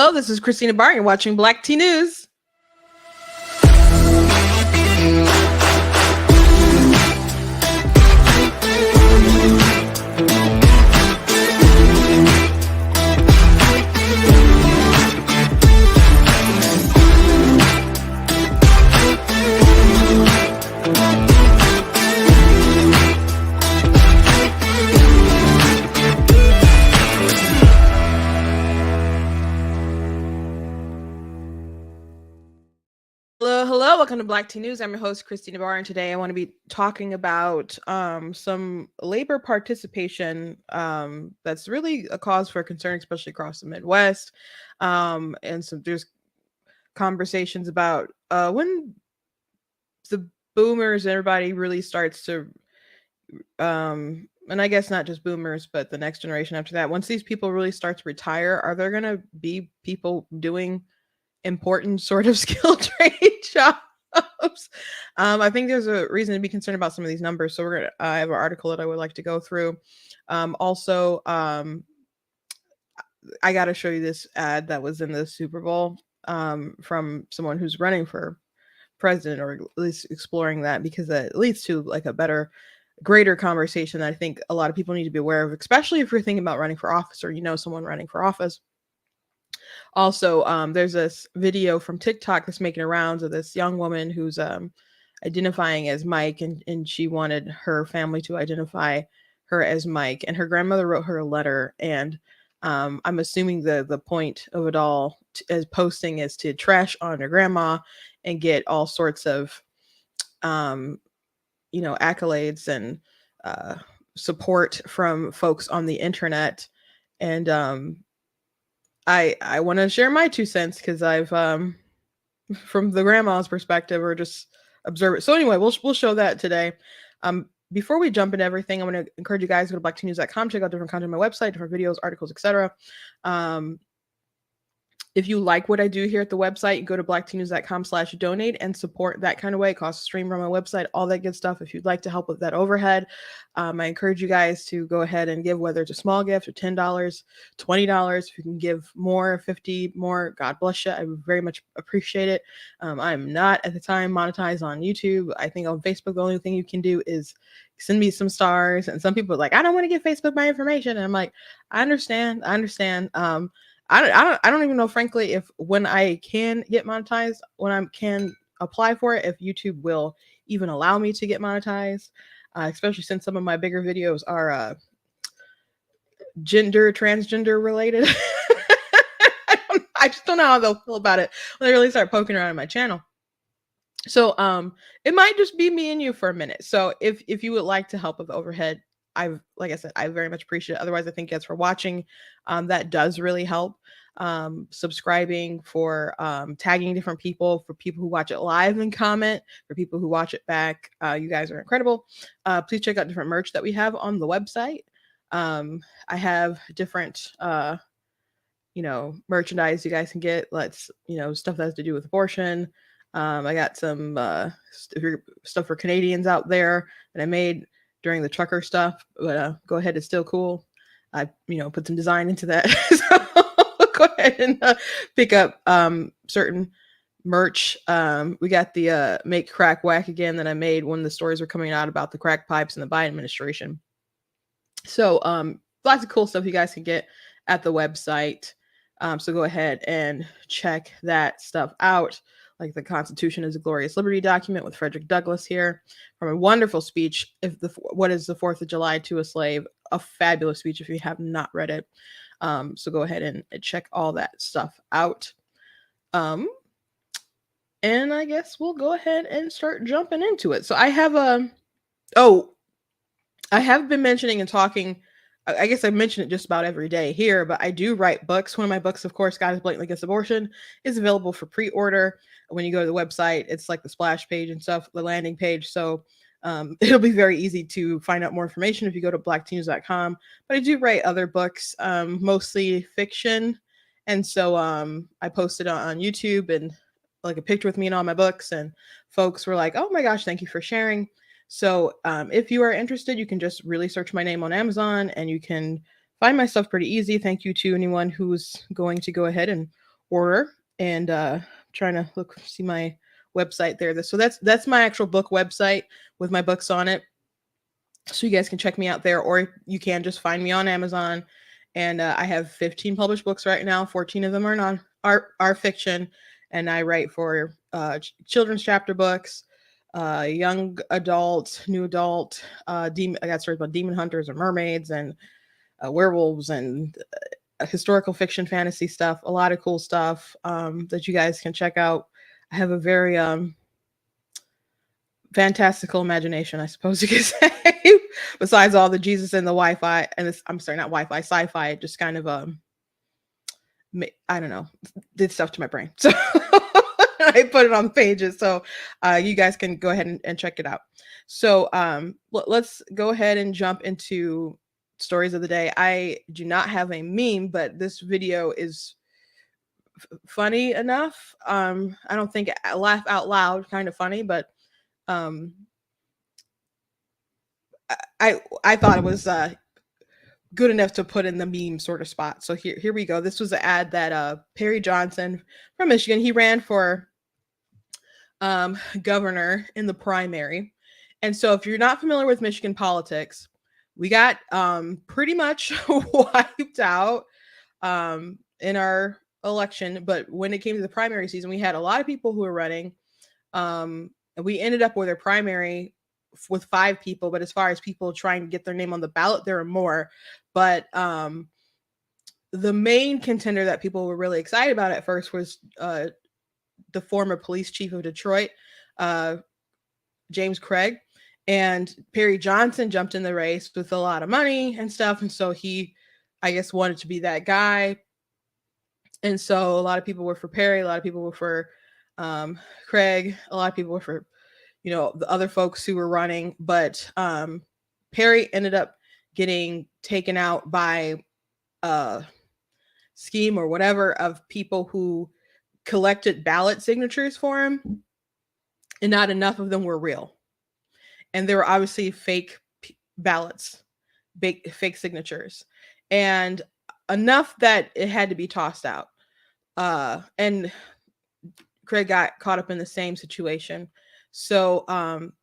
Hello, this is Christina Barr. You're watching Black Tea News. Hello, welcome to Black Tea News. I'm your host, Christina Barr, and today I want to be talking about some labor participation that's really a cause for concern, especially across the Midwest. And some there's conversations about when the boomers, everybody really starts to, and I guess not just boomers, but the next generation after that. Once these people really start to retire, are there going to be people doing important sort of skill trade jobs? I think there's a reason to be concerned about some of these numbers. So I have an article that I would like to go through. Also, I got to show you this ad that was in the Super Bowl from someone who's running for president, or at least exploring that, because that leads to like a better, greater conversation that I think a lot of people need to be aware of, especially if you're thinking about running for office or you know someone running for office. Also, there's this video from TikTok that's making rounds of this young woman who's identifying as Mike, and she wanted her family to identify her as Mike. And her grandmother wrote her a letter, and I'm assuming the point of it all as posting is to trash on her grandma and get all sorts of accolades and support from folks on the internet. And I want to share my 2 cents because I've from the grandma's perspective, or just observe it. So anyway, we'll show that today. Before we jump into everything, I'm going to encourage you guys to go to blacktnews.com, check out different content on my website, different videos, articles, etc. If you like what I do here at the website, go to blacktnews.com/donate and support that kind of way. It costs a stream from my website, all that good stuff. If you'd like to help with that overhead, I encourage you guys to go ahead and give, whether it's a small gift or $10, $20. If you can give more, 50 more, God bless you. I very much appreciate it. I'm not at the time monetized on YouTube. I think on Facebook, the only thing you can do is send me some stars. And some people are like, I don't want to give Facebook my information. And I'm like, I understand. I don't even know, frankly, if when I can get monetized, when I can apply for it, if YouTube will even allow me to get monetized, especially since some of my bigger videos are transgender related. I just don't know how they'll feel about it when they really start poking around in my channel. So it might just be me and you for a minute. So if you would like to help with the overhead, like I said, I very much appreciate it. Otherwise, I think as for watching, that does really help. Subscribing, for tagging different people, for people who watch it live and comment, for people who watch it back. You guys are incredible. Please check out different merch that we have on the website. I have different merchandise you guys can get. Stuff that has to do with abortion. I got some stuff for Canadians out there that I made during the trucker stuff, but go ahead, it's still cool. I put some design into that. So go ahead and pick up certain merch. We got the Make Crack Whack Again that I made when the stories were coming out about the crack pipes and the Biden administration. So lots of cool stuff you guys can get at the website. So go ahead and check that stuff out. Like the Constitution is a Glorious Liberty document with Frederick Douglass here, from a wonderful speech. What is the 4th of July to a Slave? A fabulous speech if you have not read it. So go ahead and check all that stuff out. And I guess we'll go ahead and start jumping into it. So I have I have been mentioning and talking, I guess I mention it just about every day here, but I do write books. One of my books, of course, God Is Blatantly Against Abortion, is available for pre-order. When you go to the website, it's like the splash page and stuff, the landing page. So it'll be very easy to find out more information if you go to blacktnews.com. But I do write other books, mostly fiction. And so I posted on YouTube and like a picture with me in all my books, and folks were like, oh my gosh, thank you for sharing. So if you are interested, you can just really search my name on Amazon and you can find my stuff pretty easy. Thank you to anyone who's going to go ahead and order. And trying to see my website there. So that's my actual book website with my books on it. So you guys can check me out there, or you can just find me on Amazon. And I have 15 published books right now. 14 of them are fiction, and I write for children's chapter books, young adult, new adult. I got stories about demon hunters and mermaids and werewolves and historical fiction, fantasy stuff. A lot of cool stuff that you guys can check out. I have a very fantastical imagination, I suppose you could say. Besides all the Jesus and the Wi-Fi, and I'm sorry, not Wi-Fi, sci-fi, just kind of I don't know, did stuff to my brain. So I put it on the pages, so you guys can go ahead and check it out. So let's go ahead and jump into stories of the day. I do not have a meme, but this video is funny enough. I don't think I laugh out loud, kind of funny, but I thought it was good enough to put in the meme sort of spot. So here we go. This was an ad that Perry Johnson from Michigan, he ran for governor in the primary. And so if you're not familiar with Michigan politics, we got pretty much wiped out in our election. But when it came to the primary season, we had a lot of people who were running. And we ended up with a primary with 5 people, but as far as people trying to get their name on the ballot, there are more. But the main contender that people were really excited about at first was the former police chief of Detroit, James Craig. And Perry Johnson jumped in the race with a lot of money and stuff. And so he, I guess, wanted to be that guy. And so a lot of people were for Perry, a lot of people were for Craig, a lot of people were for, you know, the other folks who were running. But Perry ended up getting taken out by a scheme or whatever of people who collected ballot signatures for him, and not enough of them were real. And there were obviously fake ballots, fake signatures, and enough that it had to be tossed out. And Craig got caught up in the same situation. So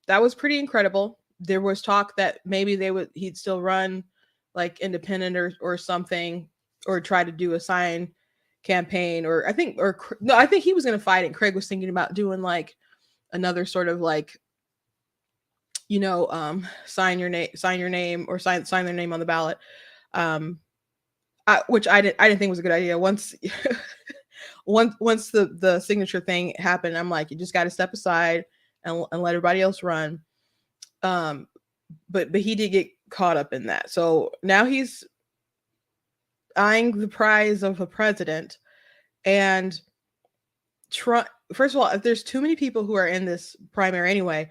that was pretty incredible. There was talk that maybe he'd still run like independent or something, or try to do a sign campaign, I think he was going to fight it. Craig was thinking about doing like another sort of like, you know, sign your name or sign their name on the ballot. Which I didn't think was a good idea. Once the signature thing happened, I'm like, you just got to step aside and let everybody else run. But he did get caught up in that. So now he's eyeing the prize of a president. And Trump, first of all, if there's too many people who are in this primary anyway,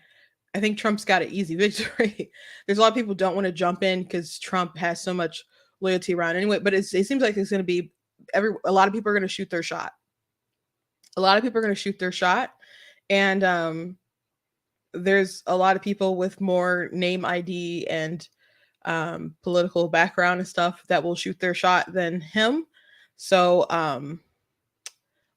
I think Trump's got an easy victory. There's a lot of people who don't want to jump in because Trump has so much loyalty around anyway, but it seems like it's going to be a lot of people are going to shoot their shot. And there's a lot of people with more name ID and political background and stuff that will shoot their shot than him. So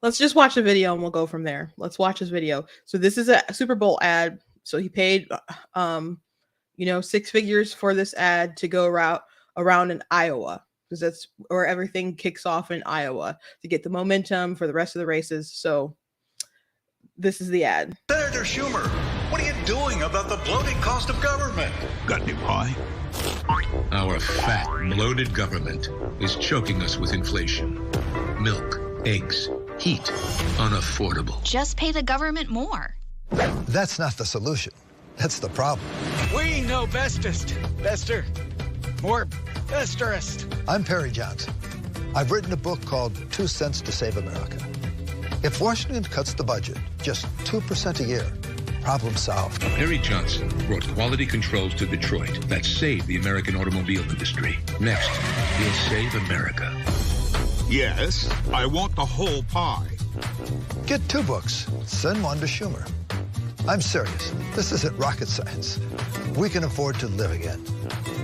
let's just watch the video and we'll go from there. Let's watch his video. So this is a Super Bowl ad. So he paid 6 figures for this ad to go around in Iowa, because that's where everything kicks off, in Iowa, to get the momentum for the rest of the races. So this is the ad. Senator Schumer, what are you doing about the bloated cost of government? Got any pie? Our fat, bloated government is choking us with inflation. Milk, eggs, heat, unaffordable. Just pay the government more. That's not the solution. That's the problem. We know bestest. Bester. More besterest. I'm Perry Johnson. I've written a book called 2 Cents to Save America. If Washington cuts the budget just 2% a year, problem solved. Perry Johnson brought quality controls to Detroit that saved the American automobile industry. Next, he'll save America. Yes, I want the whole pie. Get 2 books. Send one to Schumer. I'm serious. This isn't rocket science. We can afford to live again.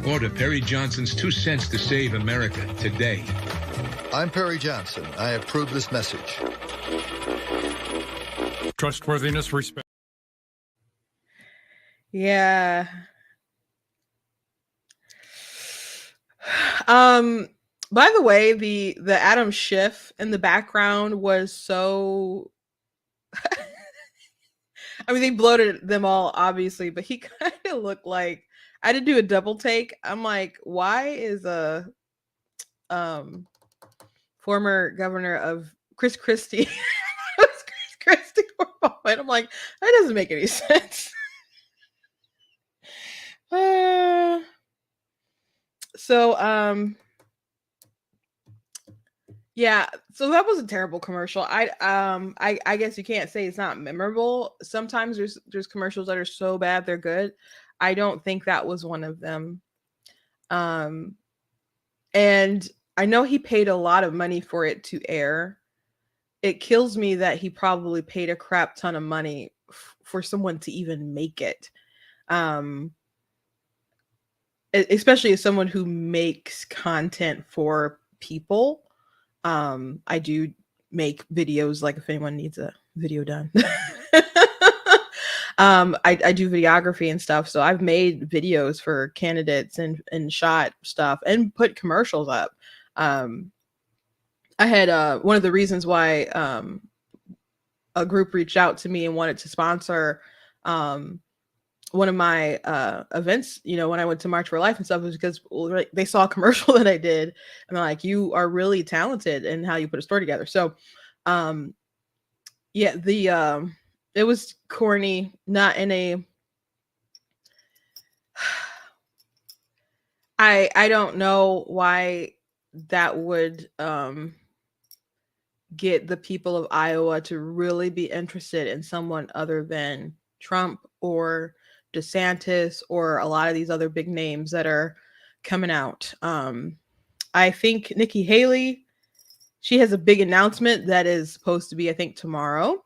Order Perry Johnson's 2 Cents to Save America today. I'm Perry Johnson. I approve this message. Trustworthiness, respect. Yeah. By the way, the Adam Schiff in the background was so I mean, they bloated them all, obviously, but he kind of looked like I had to do a double take. I'm like, why is a former governor of Chris Christie Chris Christie for a moment? I'm like, that doesn't make any sense. So yeah, so that was a terrible commercial. I guess you can't say it's not memorable. Sometimes there's commercials that are so bad they're good. I don't think that was one of them. And I know he paid a lot of money for it to air. It kills me that he probably paid a crap ton of money for someone to even make it. Especially as someone who makes content for people. I do make videos, like if anyone needs a video done. I do videography and stuff, so I've made videos for candidates and shot stuff and put commercials up. I had one of the reasons why a group reached out to me and wanted to sponsor one of my events, you know, when I went to March for Life and stuff, was because they saw a commercial that I did and they're like, you are really talented in how you put a story together. So yeah, it was corny, not in a I don't know why that would get the people of Iowa to really be interested in someone other than Trump or DeSantis or a lot of these other big names that are coming out. I think Nikki Haley, she has a big announcement that is supposed to be, I think, tomorrow,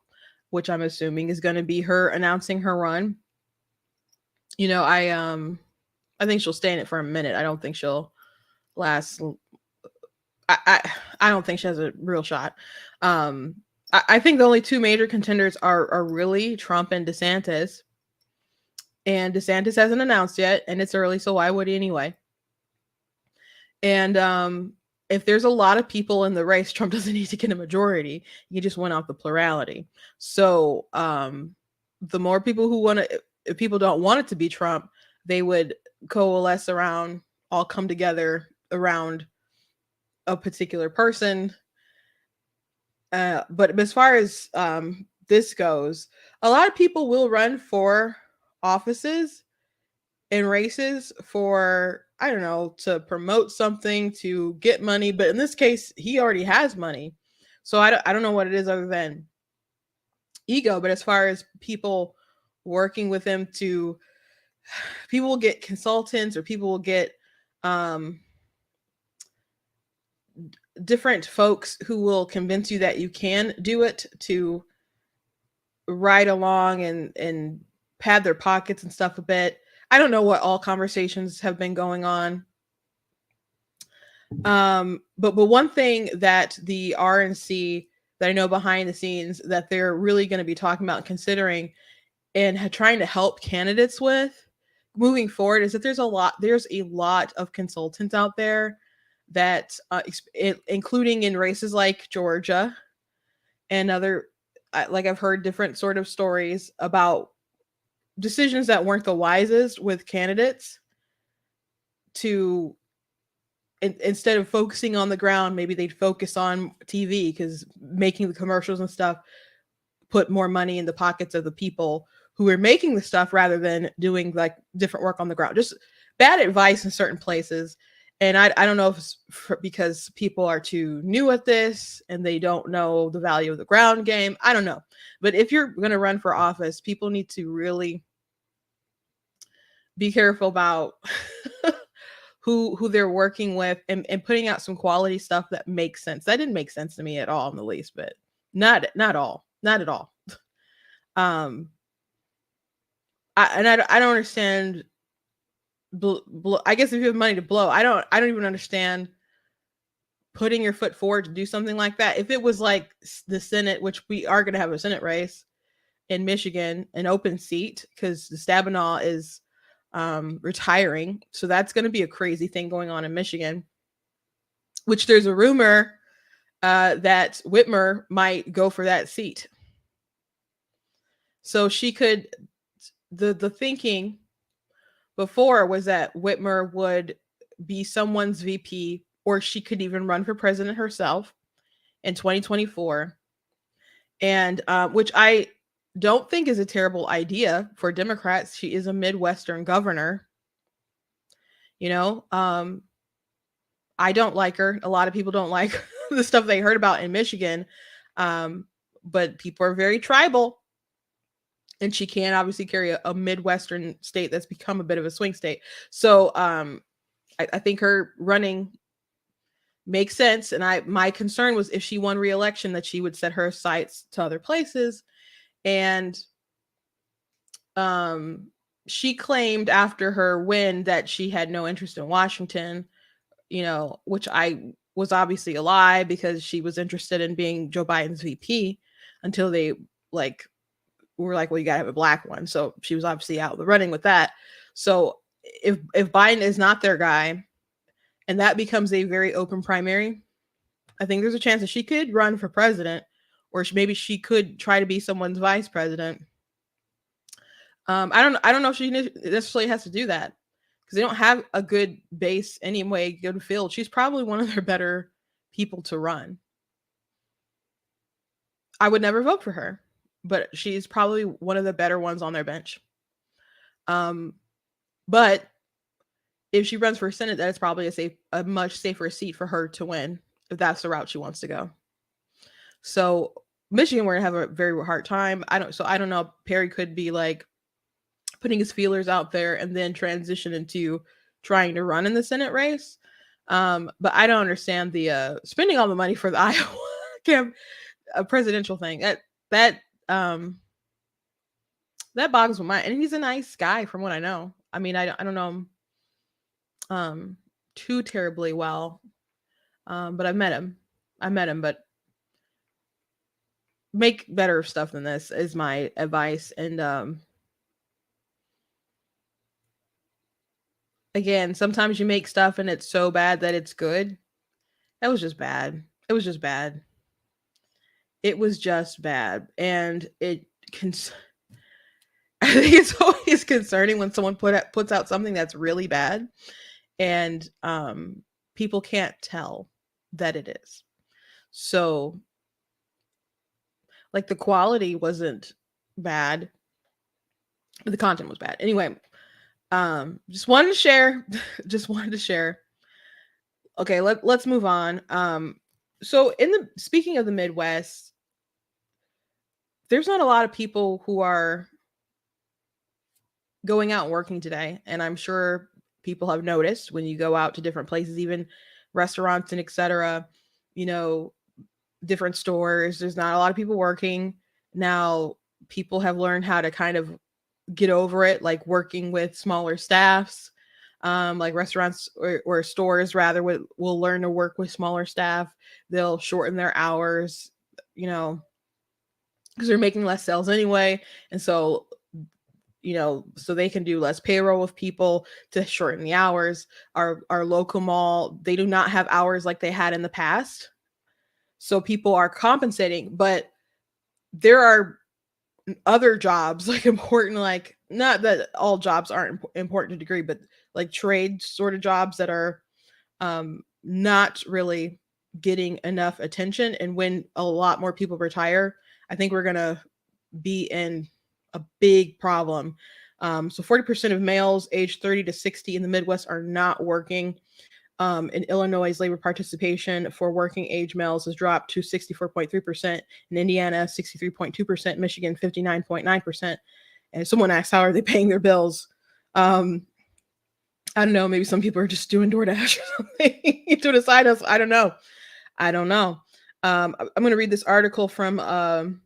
which I'm assuming is going to be her announcing her run. You know, I think she'll stay in it for a minute. I don't think she'll last. I don't think she has a real shot. I think the only two major contenders are really Trump and DeSantis. And DeSantis hasn't announced yet, and it's early, so why would he anyway? And if there's a lot of people in the race, Trump doesn't need to get a majority. He just went off the plurality. So the more people who want to, if people don't want it to be Trump, they would coalesce around, all come together around a particular person. But as far as this goes, a lot of people will run for offices and races for, I don't know, to promote something, to get money. But in this case, he already has money. So I don't know what it is other than ego. But as far as people working with him, to people will get consultants, or people will get different folks who will convince you that you can do it, to ride along and pad their pockets and stuff a bit. I don't know what all conversations have been going on. But one thing that the RNC, that I know behind the scenes, that they're really going to be talking about and considering and trying to help candidates with moving forward, is that there's a lot of consultants out there that including in races like Georgia and other, like I've heard different sort of stories about decisions that weren't the wisest with candidates, to instead of focusing on the ground, maybe they'd focus on TV, because making the commercials and stuff put more money in the pockets of the people who are making the stuff, rather than doing like different work on the ground. Just bad advice in certain places. And I don't know if it's because people are too new at this and they don't know the value of the ground game. I don't know. But if you're going to run for office, people need to really be careful about who they're working with, and putting out some quality stuff that makes sense. That didn't make sense to me at all in the least, but not at all. I don't understand. I guess if you have money to blow, I don't even understand putting your foot forward to do something like that. If it was like the Senate, which we are going to have a Senate race in Michigan, an open seat, because the Stabenow is retiring. So that's going to be a crazy thing going on in Michigan, which there's a rumor that Whitmer might go for that seat. So she could, the thinking before was that Whitmer would be someone's VP, or she could even run for president herself in 2024. And which I don't think is a terrible idea for Democrats. She is a Midwestern governor. You know, I don't like her. A lot of people don't like the stuff they heard about in Michigan. But people are very tribal. And she can obviously carry a Midwestern state that's become a bit of a swing state. So I think her running makes sense. And my concern was if she won re-election, that she would set her sights to other places. And she claimed after her win that she had no interest in Washington, you know, which was obviously a lie, because she was interested in being Joe Biden's VP until they were like, well, you gotta have a black one. So she was obviously out of the running with that. So if Biden is not their guy and that becomes a very open primary, I think there's a chance that she could run for president, or maybe she could try to be someone's vice president. I don't know if she necessarily has to do that, because they don't have a good base anyway, good field. She's probably one of their better people to run. I would never vote for her, but she's probably one of the better ones on their bench. But if she runs for Senate, that's probably a much safer seat for her to win, if that's the route she wants to go. So Michigan, we're gonna have a very hard time. I don't know. Perry could be like putting his feelers out there and then transition into trying to run in the Senate race. But I don't understand the spending all the money for the Iowa presidential thing. That boggles my mind. And he's a nice guy from what I know. I mean, I don't know him too terribly well. But I've met him, but make better stuff than this is my advice. And again, sometimes you make stuff and it's so bad that it's good. That was just bad. It was just bad. And I think it's always concerning when someone puts out something that's really bad, and people can't tell that it is. So, like, the quality wasn't bad, but the content was bad. Anyway, just wanted to share. Okay, let's move on. So speaking of the Midwest, there's not a lot of people who are going out and working today. And I'm sure people have noticed when you go out to different places, even restaurants and etc., you know, different stores, there's not a lot of people working. Now, people have learned how to kind of get over it, like working with smaller staffs, like restaurants or stores rather will learn to work with smaller staff. They'll shorten their hours, you know, because they're making less sales anyway. And so, you know, so they can do less payroll with people to shorten the hours. Our local mall, they do not have hours like they had in the past. So people are compensating, but there are other jobs like important, like not that all jobs aren't important to a degree, but like trade sort of jobs that are not really getting enough attention. And when a lot more people retire, I think we're going to be in a big problem. So 40% of males aged 30 to 60 in the Midwest are not working. In Illinois, labor participation for working age males has dropped to 64.3%. In Indiana, 63.2%. Michigan, 59.9%. And if someone asks, how are they paying their bills? I don't know. Maybe some people are just doing DoorDash or something to the side hustle. I don't know. I'm going to read this article from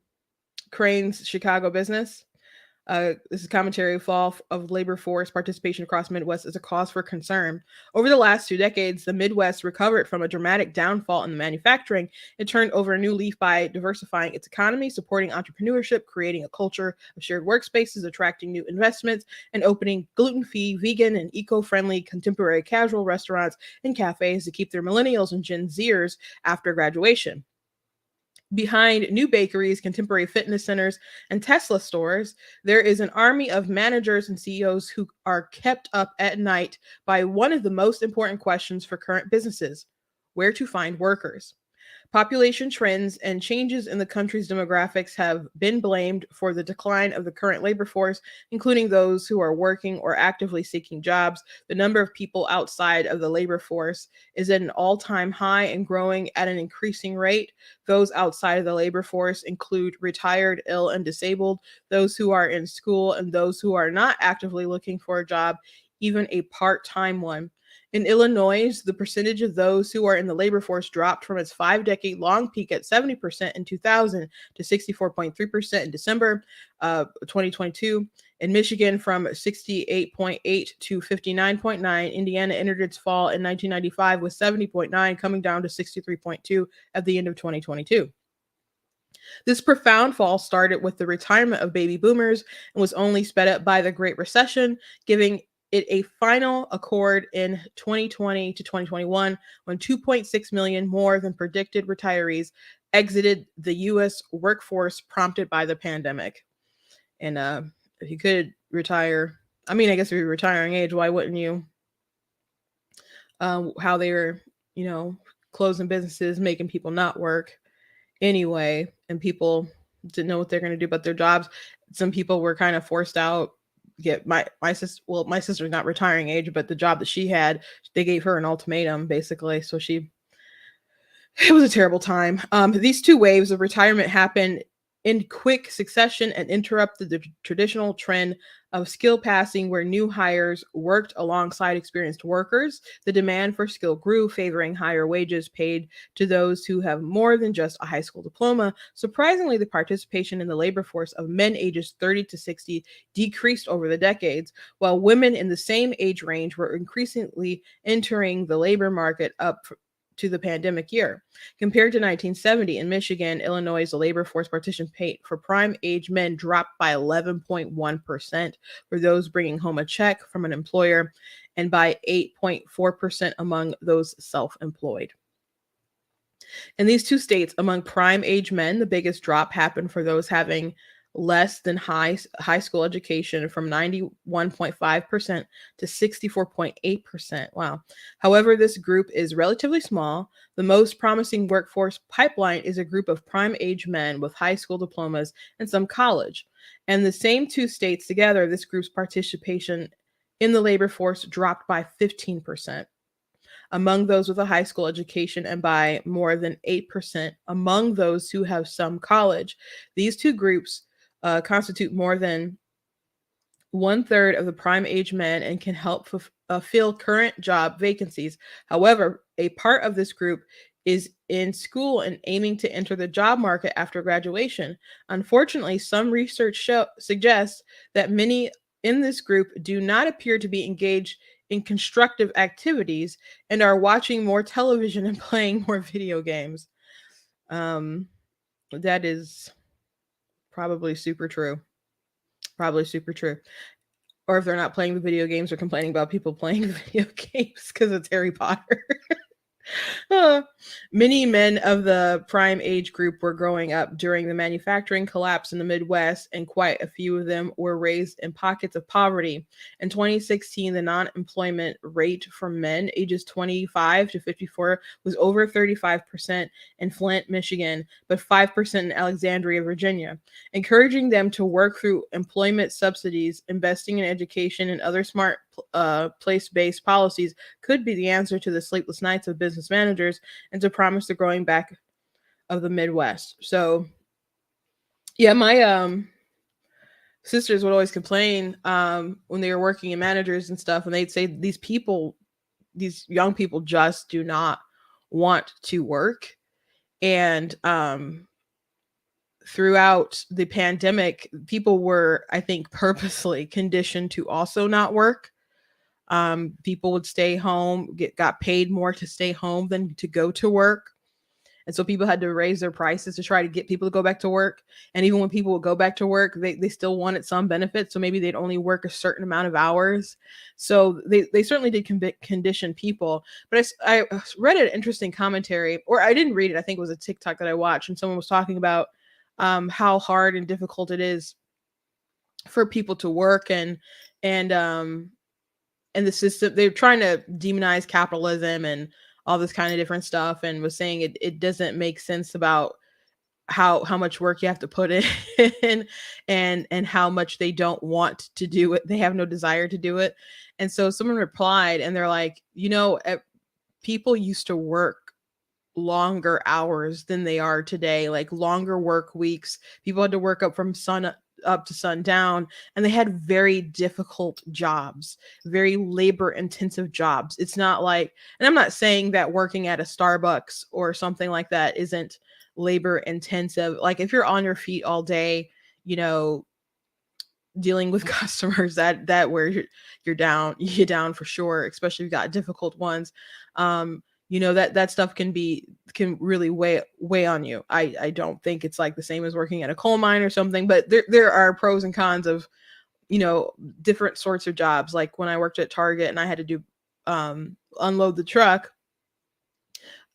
Crain's Chicago Business. This is commentary. Fall of labor force participation across Midwest is a cause for concern. Over the last 2 decades, the Midwest recovered from a dramatic downfall in the manufacturing. It turned over a new leaf by diversifying its economy, supporting entrepreneurship, creating a culture of shared workspaces, attracting new investments, and opening gluten-free, vegan, and eco-friendly contemporary casual restaurants and cafes to keep their millennials and Gen Zers after graduation. Behind new bakeries, contemporary fitness centers, and Tesla stores, there is an army of managers and CEOs who are kept up at night by one of the most important questions for current businesses: where to find workers. Population trends and changes in the country's demographics have been blamed for the decline of the current labor force, including those who are working or actively seeking jobs. The number of people outside of the labor force is at an all-time high and growing at an increasing rate. Those outside of the labor force include retired, ill, and disabled, those who are in school, and those who are not actively looking for a job, even a part-time one. In Illinois, the percentage of those who are in the labor force dropped from its 5-decade-long peak at 70% in 2000 to 64.3% in December 2022. In Michigan, from 68.8 to 59.9. Indiana entered its fall in 1995 with 70.9, coming down to 63.2 at the end of 2022. This profound fall started with the retirement of baby boomers and was only sped up by the Great Recession, giving it a final accord in 2020 to 2021 when 2.6 million more than predicted retirees exited the U.S. workforce prompted by the pandemic. And if you could retire, I mean, I guess if you're retiring age, why wouldn't you? How they were, closing businesses, making people not work anyway, and people didn't know what they're going to do about their jobs. Some people were kind of forced out. Get my sister. Well, my sister's not retiring age, but the job that she had, they gave her an ultimatum basically. So it was a terrible time. These two waves of retirement happened in quick succession and interrupted the traditional trend of skill passing, where new hires worked alongside experienced workers. The demand for skill grew, favoring higher wages paid to those who have more than just a high school diploma. Surprisingly, the participation in the labor force of men ages 30 to 60 decreased over the decades, while women in the same age range were increasingly entering the labor market up to the pandemic year. Compared to 1970 in Michigan, Illinois, the labor force participation for prime age men dropped by 11.1% for those bringing home a check from an employer, and by 8.4% among those self-employed. In these two states, among prime age men, the biggest drop happened for those having less than high school education, from 91.5% to 64.8%. Wow. However, this group is relatively small. The most promising workforce pipeline is a group of prime age men with high school diplomas and some college. And the same two states together, this group's participation in the labor force dropped by 15% among those with a high school education, and by more than 8% among those who have some college. These two groups constitute more than 1/3 of the prime age men and can help fill current job vacancies. However, a part of this group is in school and aiming to enter the job market after graduation. Unfortunately, some research suggests that many in this group do not appear to be engaged in constructive activities and are watching more television and playing more video games. That is probably super true. Probably super true. Or if they're not playing the video games, they're complaining about people playing the video games because it's Harry Potter. Many men of the prime age group were growing up during the manufacturing collapse in the Midwest, and quite a few of them were raised in pockets of poverty. In 2016, the non-employment rate for men ages 25 to 54 was over 35% in Flint, Michigan, but 5% in Alexandria, Virginia. Encouraging them to work through employment subsidies, investing in education, and other smart place-based policies could be the answer to the sleepless nights of business managers and to promise the growing back of the Midwest. So yeah, my sisters would always complain when they were working in managers and stuff, and they'd say these young people just do not want to work. And throughout the pandemic, people were, I think, purposely conditioned to also not work. People would stay home, got paid more to stay home than to go to work. And so people had to raise their prices to try to get people to go back to work. And even when people would go back to work, they still wanted some benefits. So maybe they'd only work a certain amount of hours. So they certainly did condition people. But I read an interesting commentary, or I didn't read it. I think it was a TikTok that I watched, and someone was talking about how hard and difficult it is for people to work, and the system. They're trying to demonize capitalism and all this kind of different stuff, and was saying it doesn't make sense about how much work you have to put in and how much they don't want to do it. They have no desire to do it. And so someone replied, and they're like, people used to work longer hours than they are today, like longer work weeks. People had to work up from sun up to sundown, and they had very difficult jobs, very labor intensive jobs. It's not like, and I'm not saying that working at a Starbucks or something like that isn't labor intensive. Like if you're on your feet all day, dealing with customers, that where you're down for sure, especially if you've got difficult ones. That stuff can really weigh on you. I don't think it's like the same as working at a coal mine or something, but there are pros and cons of, different sorts of jobs. Like when I worked at Target and I had to do unload the truck,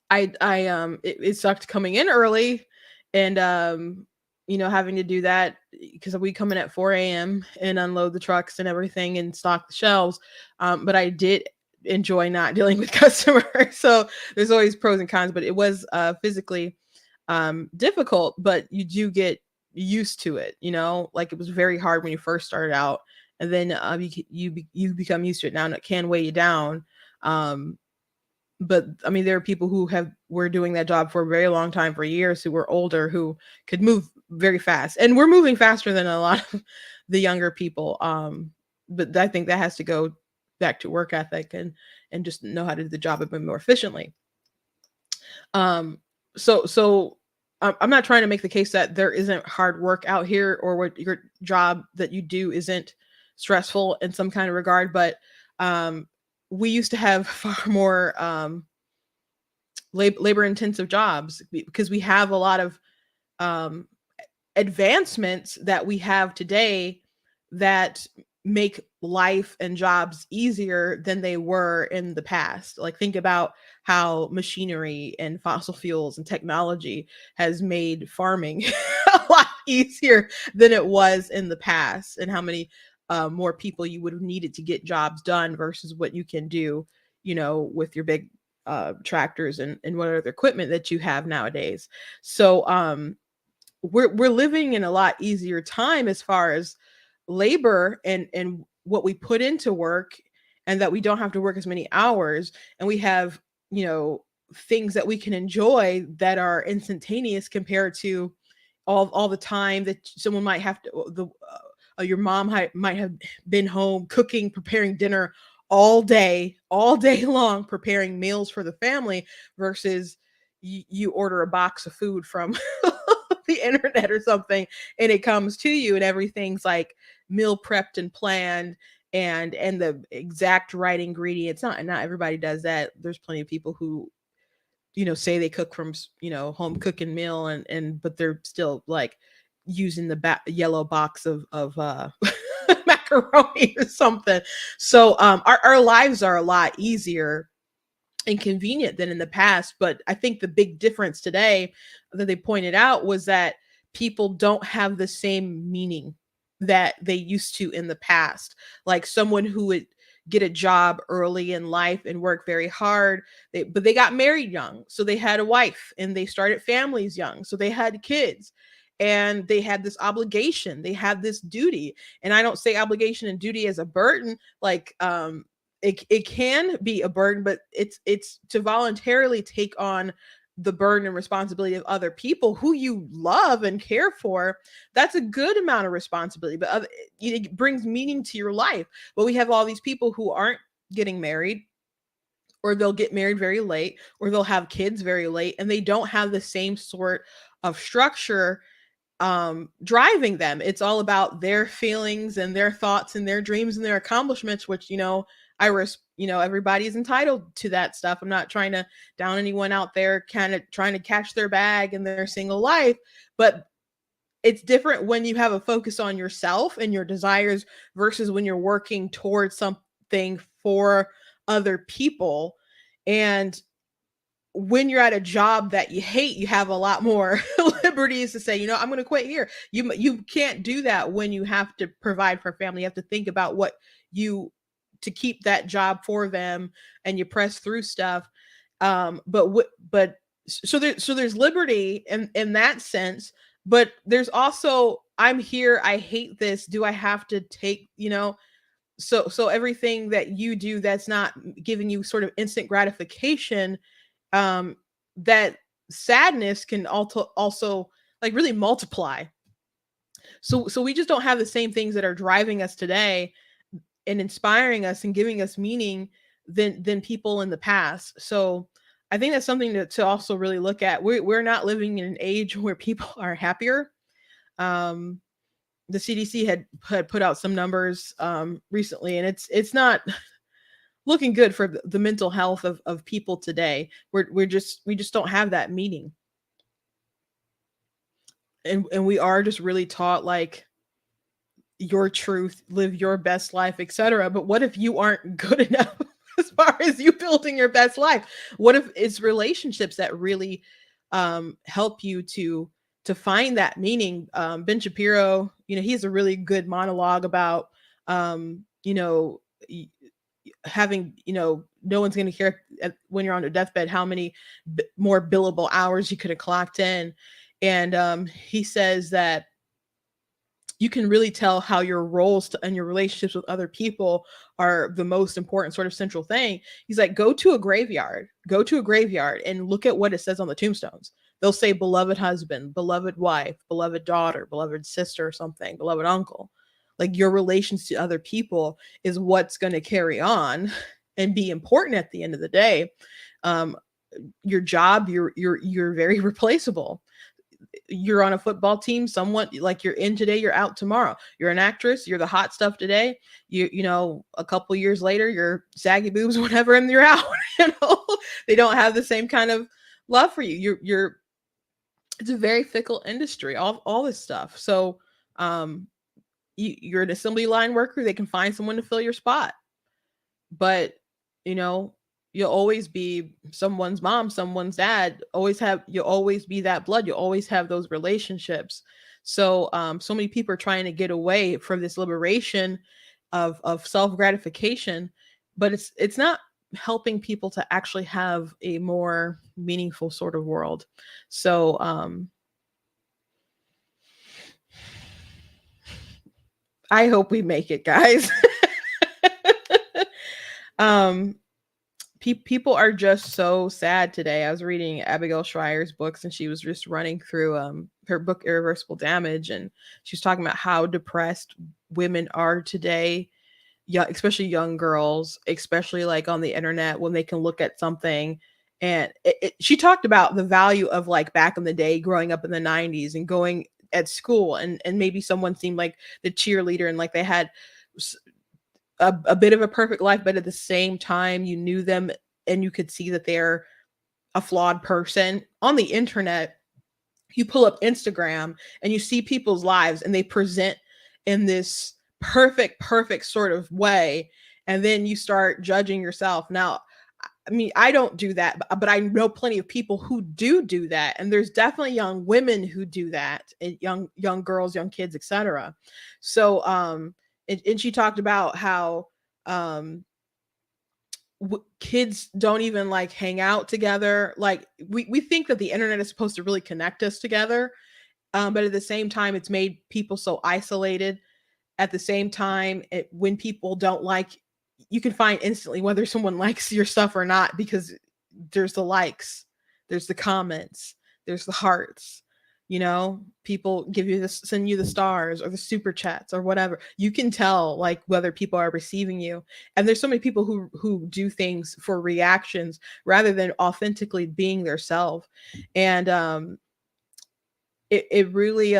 it sucked coming in early and having to do that because we come in at 4 a.m. and unload the trucks and everything and stock the shelves. But I did enjoy not dealing with customers. So there's always pros and cons, but it was physically difficult, but you do get used to it, like it was very hard when you first started out, and then you become used to it now, and it can weigh you down. But I mean, there are people who were doing that job for a very long time, for years, who were older, who could move very fast, and we're moving faster than a lot of the younger people. But I think that has to go back to work ethic and just know how to do the job a bit more efficiently. So I'm not trying to make the case that there isn't hard work out here, or what your job that you do isn't stressful in some kind of regard, but we used to have far more labor intensive jobs, because we have a lot of advancements that we have today that make life and jobs easier than they were in the past. Like think about how machinery and fossil fuels and technology has made farming a lot easier than it was in the past, and how many more people you would have needed to get jobs done versus what you can do, with your big tractors and what other equipment that you have nowadays. So we're living in a lot easier time as far as labor and what we put into work, and that we don't have to work as many hours, and we have things that we can enjoy that are instantaneous compared to all the time that someone might have to your mom might have been home cooking, preparing dinner all day long, preparing meals for the family, versus you order a box of food from the internet or something, and it comes to you and everything's like meal prepped and planned and the exact right ingredients. Not everybody does that. There's plenty of people who say they cook from home cooking meal, and but they're still like using the yellow box of macaroni or something. So our lives are a lot easier and convenient than in the past. But I think the big difference today that they pointed out was that people don't have the same meaning that they used to in the past. Like someone who would get a job early in life and work very hard, but they got married young, so they had a wife, and they started families young, so they had kids, and they had this obligation, they had this duty. And I don't say obligation and duty as a burden, like it can be a burden, but it's to voluntarily take on the burden and responsibility of other people who you love and care for. That's a good amount of responsibility, but it brings meaning to your life. But we have all these people who aren't getting married, or they'll get married very late, or they'll have kids very late, and they don't have the same sort of structure driving them. It's all about their feelings and their thoughts and their dreams and their accomplishments, which, everybody's entitled to that stuff. I'm not trying to down anyone out there kind of trying to catch their bag in their single life, but it's different when you have a focus on yourself and your desires versus when you're working towards something for other people. And when you're at a job that you hate, you have a lot more liberties to say, I'm going to quit here. You can't do that when you have to provide for family. You have to think about what to keep that job for them, and you press through stuff. So there's liberty in that sense, but there's also, I'm here, I hate this. Do I have to take, so everything that you do that's not giving you sort of instant gratification, that sadness can also like really multiply. So we just don't have the same things that are driving us today and inspiring us and giving us meaning than people in the past. So I think that's something to also really look at. We're not living in an age where people are happier. The CDC had put out some numbers recently, and it's not looking good for the mental health of people today. We just don't have that meaning. And we are just really taught like your truth, live your best life, etc. But what if you aren't good enough as far as you building your best life? What if it's relationships that really help you to find that meaning? Ben Shapiro, he has a really good monologue about having, no one's going to care when you're on your deathbed how many more billable hours you could have clocked in. And he says that you can really tell how your roles and your relationships with other people are the most important sort of central thing. He's like, go to a graveyard and look at what it says on the tombstones. They'll say beloved husband, beloved wife, beloved daughter, beloved sister or something, beloved uncle. Like your relations to other people is what's going to carry on and be important at the end of the day. Your job, you're very replaceable. You're on a football team, someone like you're in today, you're out tomorrow. You're an actress, you're the hot stuff today. A couple years later, you're saggy boobs, whatever, and you're out. They don't have the same kind of love for you. It's a very fickle industry, all this stuff. So you're an assembly line worker, they can find someone to fill your spot. But you'll always be someone's mom, someone's dad, you'll always be that blood. You'll always have those relationships. So so many people are trying to get away from this liberation of self-gratification, but it's not helping people to actually have a more meaningful sort of world. So I hope we make it, guys. People are just so sad today. I was reading Abigail Schreier's books, and she was just running through her book Irreversible Damage, and she was talking about how depressed women are today, especially young girls, especially like on the internet when they can look at something. And she talked about the value of like back in the day, growing up in the 90s and going at school, and maybe someone seemed like the cheerleader and like they had a bit of a perfect life, but at the same time you knew them and you could see that they're a flawed person. On the internet, you pull up Instagram and you see people's lives and they present in this perfect sort of way, and then you start judging yourself. Now, I mean, I don't do that, but I know plenty of people who do that, and there's definitely young women who do that, and young girls, young kids, etc. So and she talked about how kids don't even like hang out together. Like we think that the internet is supposed to really connect us together, but at the same time, it's made people so isolated. At the same time, when people don't like, you can find instantly whether someone likes your stuff or not, because there's the likes, there's the comments, there's the hearts. People give you this, send you the stars or the super chats or whatever. You can tell like whether people are receiving you. And there's so many people who do things for reactions rather than authentically being their self. And it really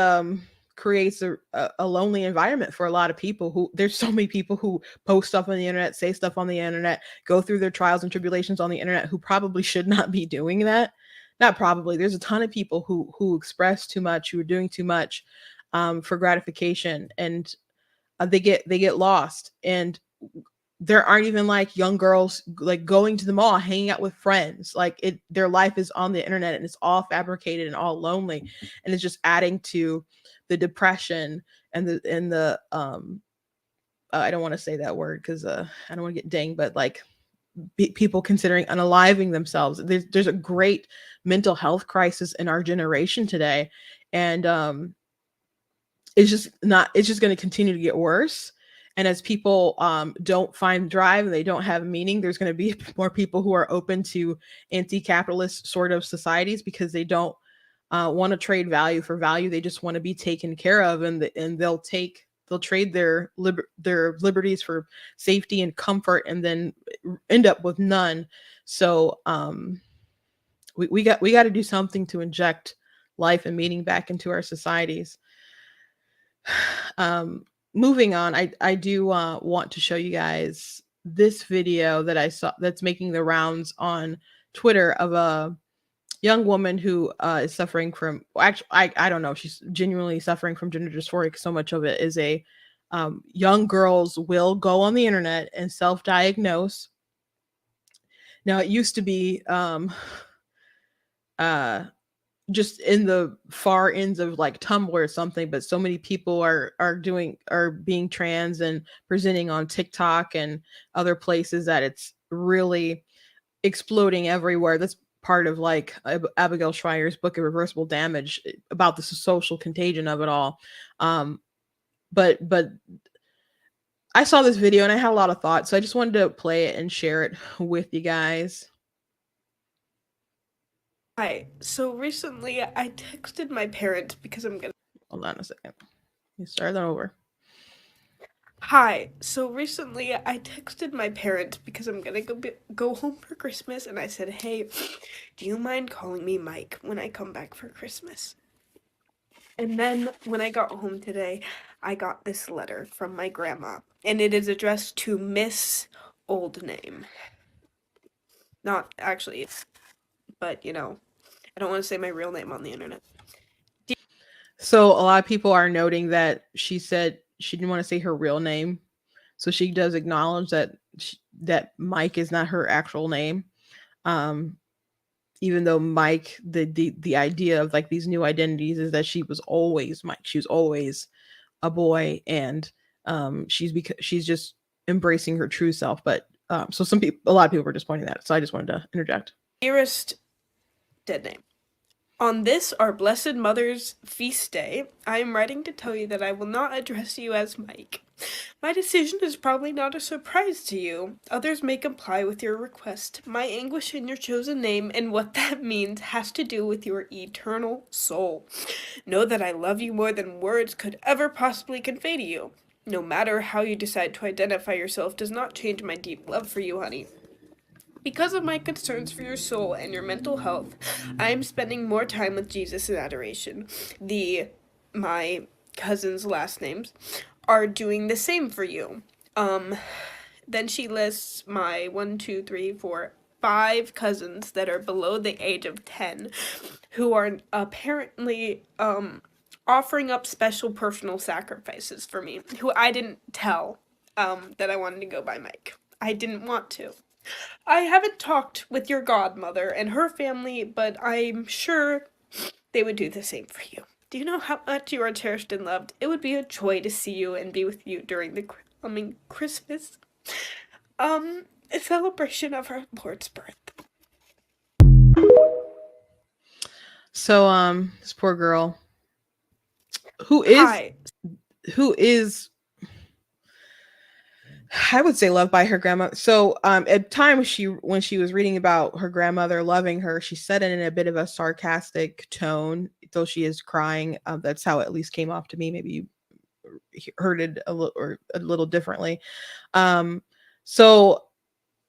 creates a lonely environment for a lot of people. Who There's so many people who post stuff on the internet, say stuff on the internet, go through their trials and tribulations on the internet, who probably should not be doing that. Not probably. There's a ton of people who express too much, who are doing too much for gratification, and they get lost. And there aren't even like young girls like going to the mall, hanging out with friends. Like their life is on the internet, and it's all fabricated and all lonely, and it's just adding to the depression and the I don't want to say that word because I don't want to get dinged, but like people considering unaliving themselves. There's a great mental health crisis in our generation today, and it's just going to continue to get worse. And as people don't find drive and they don't have meaning, there's going to be more people who are open to anti-capitalist sort of societies because they don't want to trade value for value. They just want to be taken care of, and they'll trade their liberties for safety and comfort, and then end up with none. So we got to do something to inject life and meaning back into our societies. Moving on, I do want to show you guys this video that I saw that's making the rounds on Twitter of a young woman who is suffering from, actually, I don't know, she's genuinely suffering from gender dysphoria. So much of it is a young girls will go on the internet and self-diagnose. Now, it used to be just in the far ends of like Tumblr or something, but so many people are being trans and presenting on TikTok and other places that it's really exploding everywhere. That's part of like Abigail Schreier's book, Irreversible Damage, about the social contagion of it all. But I saw this video and I had a lot of thoughts, so I just wanted to play it and share it with you guys. Hi, so recently I texted my parents because I'm gonna... Hold on a second. You start that over. Hi, so recently I texted my parents because I'm gonna go home for Christmas, and I said, hey, do you mind calling me Mike when I come back for Christmas? And then when I got home today, I got this letter from my grandma, and it is addressed to Miss Old Name. Not actually, but you know, I don't want to say my real name on the internet. So a lot of people are noting that she said she didn't want to say her real name. So she does acknowledge that that Mike is not her actual name. Even though Mike, the idea of like these new identities is that she was always Mike. She was always a boy, and she's just embracing her true self. But so a lot of people were just pointing that. So I just wanted to interject. Dearest dead name. On this, our Blessed Mother's feast day, I am writing to tell you that I will not address you as Mike. My decision is probably not a surprise to you. Others may comply with your request. My anguish in your chosen name and what that means has to do with your eternal soul. Know that I love you more than words could ever possibly convey to you. No matter how you decide to identify yourself does not change my deep love for you, honey. Because of my concerns for your soul and your mental health, I am spending more time with Jesus in adoration. My cousin's last names are doing the same for you. Then she lists my 5 cousins that are below the age of 10 who are apparently offering up special personal sacrifices for me, who I didn't tell that I wanted to go by Mike. I didn't want to. I haven't talked with your godmother and her family, but I'm sure they would do the same for you. Do you know how much you are cherished and loved? It would be a joy to see you and be with you during the coming Christmas, a celebration of our Lord's birth. So this poor girl who is I would say loved by her grandma. So at times when she was reading about her grandmother loving her, she said it in a bit of a sarcastic tone, though she is crying. That's how it at least came off to me. Maybe you heard it a little differently. So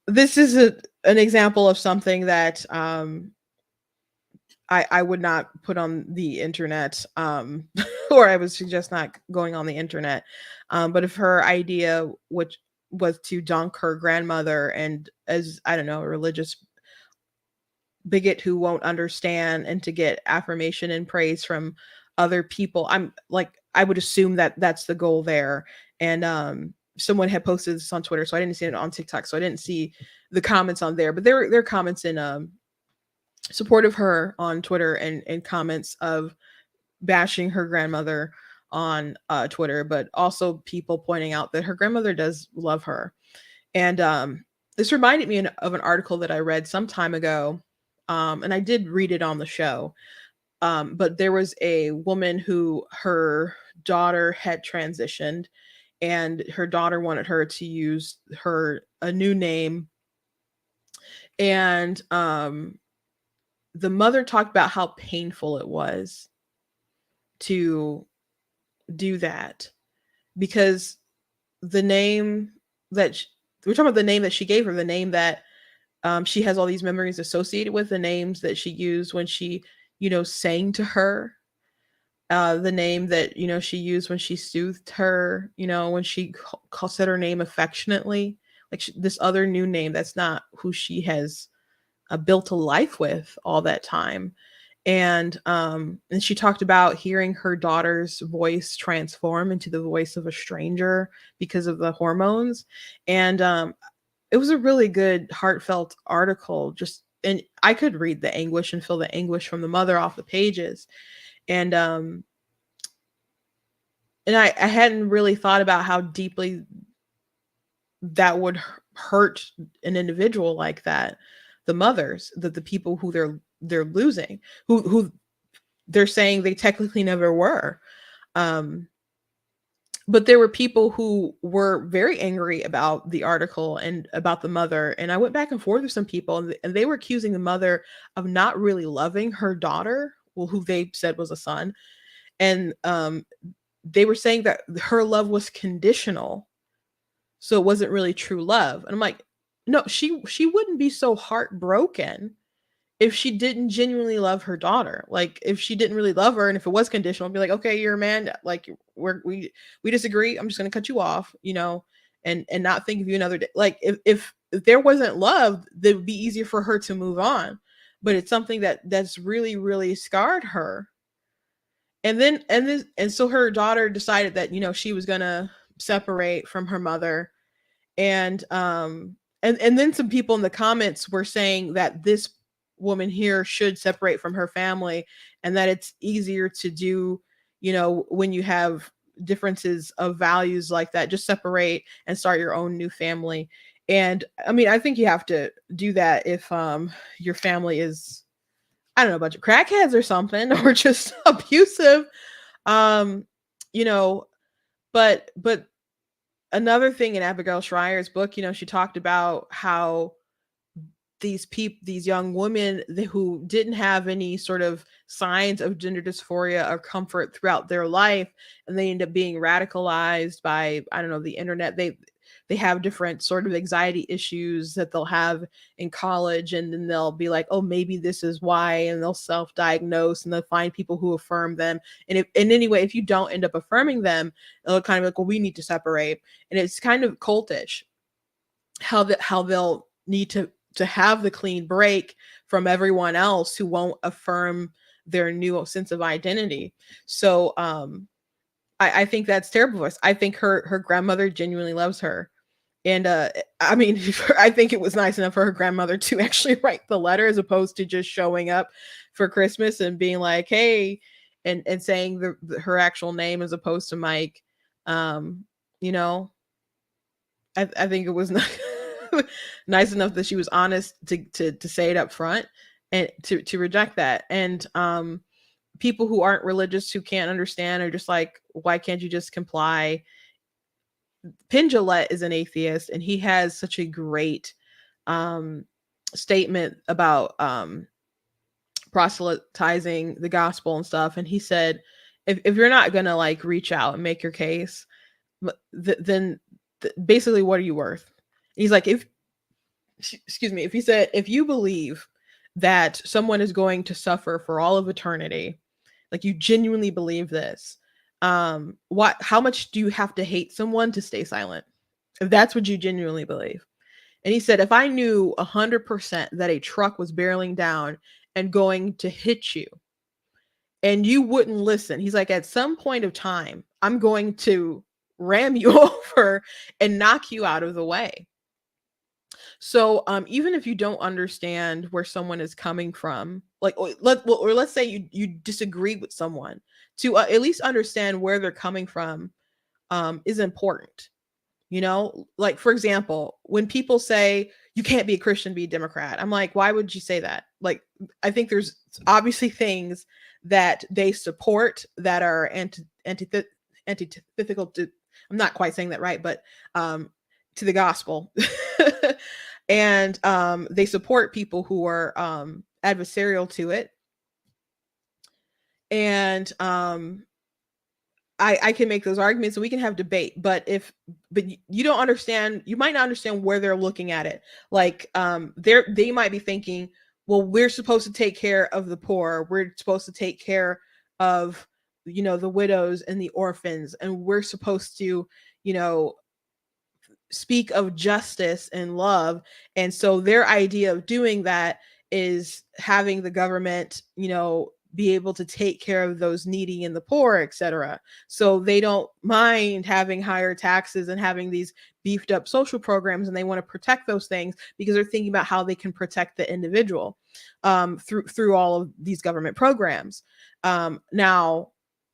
this is an example of something that I would not put on the internet, or I would suggest not going on the internet. But if her idea, which was to dunk her grandmother, and as I don't know, a religious bigot who won't understand, and to get affirmation and praise from other people, I'm like, I would assume that that's the goal there. And someone had posted this on Twitter, so I didn't see it on TikTok, so I didn't see the comments on there, but there are comments in support of her on Twitter, and comments of bashing her grandmother on Twitter, but also people pointing out that her grandmother does love her. And this reminded me of an article that I read some time ago, and I did read it on the show. But there was a woman who her daughter had transitioned, and her daughter wanted her to use a new name. And the mother talked about how painful it was to do that, because the name that we're talking about, the name that she gave her, the name that she has all these memories associated with, the names that she used when she, sang to her, the name that, she used when she soothed her, when she said her name affectionately, like this other new name that's not who she has built a life with all that time. And she talked about hearing her daughter's voice transform into the voice of a stranger because of the hormones. And it was a really good, heartfelt article. And I could read the anguish and feel the anguish from the mother off the pages. And I hadn't really thought about how deeply that would hurt an individual like that. The mothers, the people who they're losing, who they're saying they technically never were. But there were people who were very angry about the article and about the mother. And I went back and forth with some people, and they were accusing the mother of not really loving her daughter, well, who they said was a son. And they were saying that her love was conditional, so it wasn't really true love. And I'm like, no, she wouldn't be so heartbroken if she didn't genuinely love her daughter. Like, if she didn't really love her, and if it was conditional, I'd be like, okay, you're a man, like we disagree, I'm just gonna cut you off, and not think of you another day. Like, if there wasn't love, it would be easier for her to move on. But it's something that's really, really scarred her. And so her daughter decided that, she was gonna separate from her mother. And then some people in the comments were saying that this woman here should separate from her family, and that it's easier to do, when you have differences of values like that, just separate and start your own new family. And I mean, I think you have to do that if your family is, I don't know, a bunch of crackheads or something, or just abusive. But another thing in Abigail Schreier's book, she talked about how these young women who didn't have any sort of signs of gender dysphoria or comfort throughout their life, and they end up being radicalized by, I don't know, the internet. They have different sort of anxiety issues that they'll have in college, and then they'll be like, oh, maybe this is why, and they'll self-diagnose, and they'll find people who affirm them. And anyway, if you don't end up affirming them, they'll kind of be like, well, we need to separate. And it's kind of cultish how they'll need to have the clean break from everyone else who won't affirm their new sense of identity. So I think that's terrible for us. I think her grandmother genuinely loves her. And I mean, I think it was nice enough for her grandmother to actually write the letter, as opposed to just showing up for Christmas and being like, hey, and saying her actual name as opposed to Mike. I think it was not nice enough that she was honest to say it up front, and to reject that. And people who aren't religious, who can't understand, are just like, why can't you just comply? Penn Jillette is an atheist, and he has such a great statement about proselytizing the gospel and stuff. And he said, if you're not gonna like reach out and make your case, then basically, what are you worth? He's like, if you believe that someone is going to suffer for all of eternity, like you genuinely believe this, how much do you have to hate someone to stay silent? If that's what you genuinely believe. And he said, if I knew 100% that a truck was barreling down and going to hit you and you wouldn't listen, he's like, at some point of time, I'm going to ram you over and knock you out of the way. So even if you don't understand where someone is coming from, like let's say you disagree with someone, to at least understand where they're coming from is important. You know, like for example, when people say you can't be a Christian, be a Democrat, I'm like, why would you say that? Like, I think there's obviously things that they support that are antithetical to, I'm not quite saying that right, but to the gospel. And they support people who are adversarial to it. And I can make those arguments and we can have debate, but you don't understand, you might not understand where they're looking at it. Like they might be thinking, well, we're supposed to take care of the poor. We're supposed to take care of, you know, the widows and the orphans. And we're supposed to, you know, speak of justice and love. And so their idea of doing that is having the government, you know, be able to take care of those needy and the poor, etc. So they don't mind having higher taxes and having these beefed up social programs, and they want to protect those things because they're thinking about how they can protect the individual through all of these government programs. Now,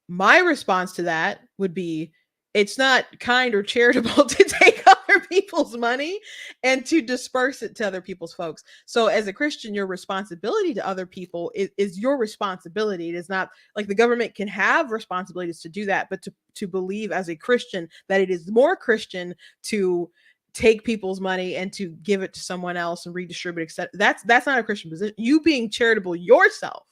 my response to that would be, it's not kind or charitable to take other people's money and to disperse it to other people's folks. So as a Christian, your responsibility to other people is your responsibility. It is not like the government can have responsibilities to do that, but to believe as a Christian that it is more Christian to take people's money and to give it to someone else and redistribute, etc. That's not a Christian position. You being charitable yourself.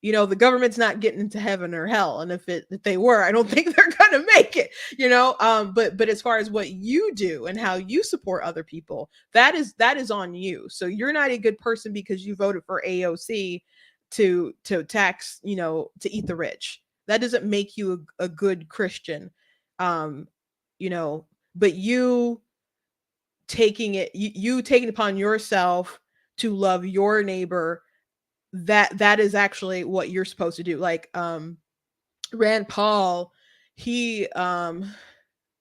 You know, the government's not getting into heaven or hell. And if they were, I don't think they're going to make it, you know, but as far as what you do and how you support other people, that is on you. So you're not a good person because you voted for AOC to tax, you know, to eat the rich. That doesn't make you a good Christian. You know, but you taking it upon yourself to love your neighbor, that is actually what you're supposed to do. Like Rand Paul, he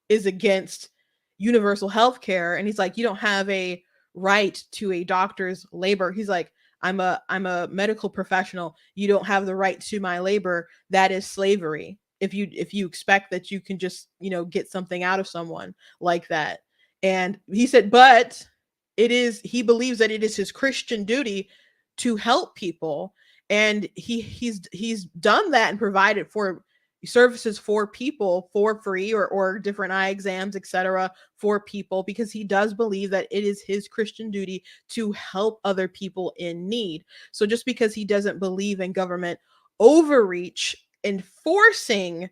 is against universal health care, and he's like, you don't have a right to a doctor's labor. He's like, I'm a medical professional, you don't have the right to my labor. That is slavery. If you expect that you can just, you know, get something out of someone like that. And he said, but he believes that it is his Christian duty to help people, and he's done that and provided for services for people for free or different eye exams, etc., for people, because he does believe that it is his Christian duty to help other people in need. So just because he doesn't believe in government overreach enforcing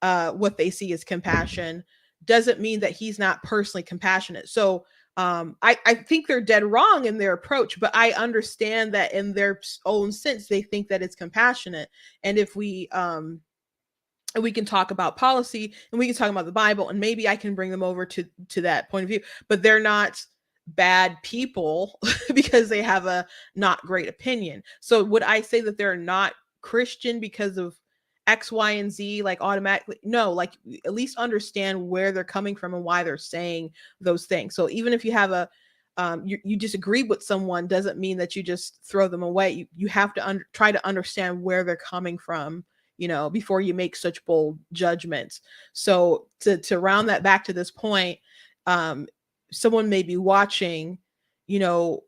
what they see as compassion doesn't mean that he's not personally compassionate. So I think they're dead wrong in their approach, but I understand that in their own sense, they think that it's compassionate. And if we can talk about policy and we can talk about the Bible, and maybe I can bring them over to that point of view, but they're not bad people because they have a not great opinion. So would I say that they're not Christian because of X, Y, and Z, like automatically? No, like at least understand where they're coming from and why they're saying those things. So even if you have you disagree with someone, doesn't mean that you just throw them away. You have to try to understand where they're coming from, you know, before you make such bold judgments. So to round that back to this point, someone may be watching, you know,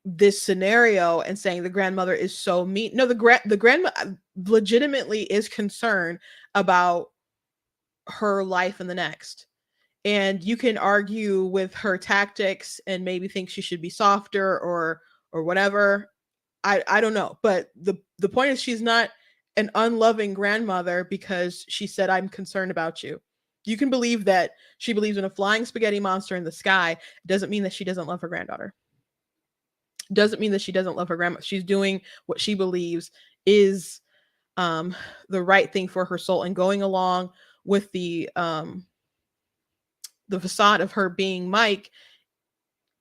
this scenario and saying the grandmother is so mean. No, the grandma legitimately is concerned about her life in the next. And you can argue with her tactics and maybe think she should be softer or whatever. I don't know. But the point is, she's not an unloving grandmother because she said, I'm concerned about you. You can believe that she believes in a flying spaghetti monster in the sky. It doesn't mean that she doesn't love her granddaughter. doesn't mean that she doesn't love her grandma. She's doing what she believes is the right thing for her soul, and going along with the facade of her being Mike,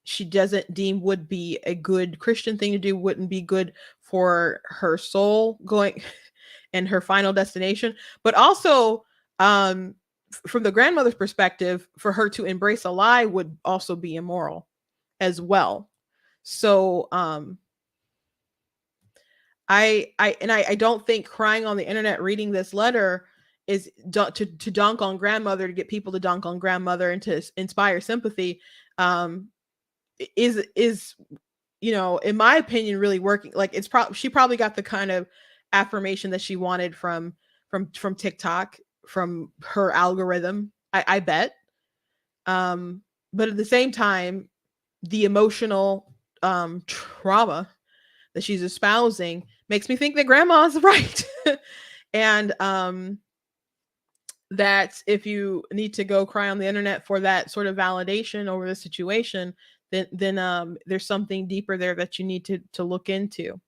she doesn't deem would be a good Christian thing to do, wouldn't be good for her soul going and her final destination. But also, from the grandmother's perspective, for her to embrace a lie would also be immoral as well. So I don't think crying on the internet reading this letter is to dunk on grandmother, to get people to dunk on grandmother and to inspire sympathy, is in my opinion really working. Like, she probably got the kind of affirmation that she wanted from TikTok, from her algorithm, I bet. But at the same time, the emotional trauma that she's espousing makes me think that grandma's right. And that if you need to go cry on the internet for that sort of validation over the situation, then there's something deeper there that you need to look into.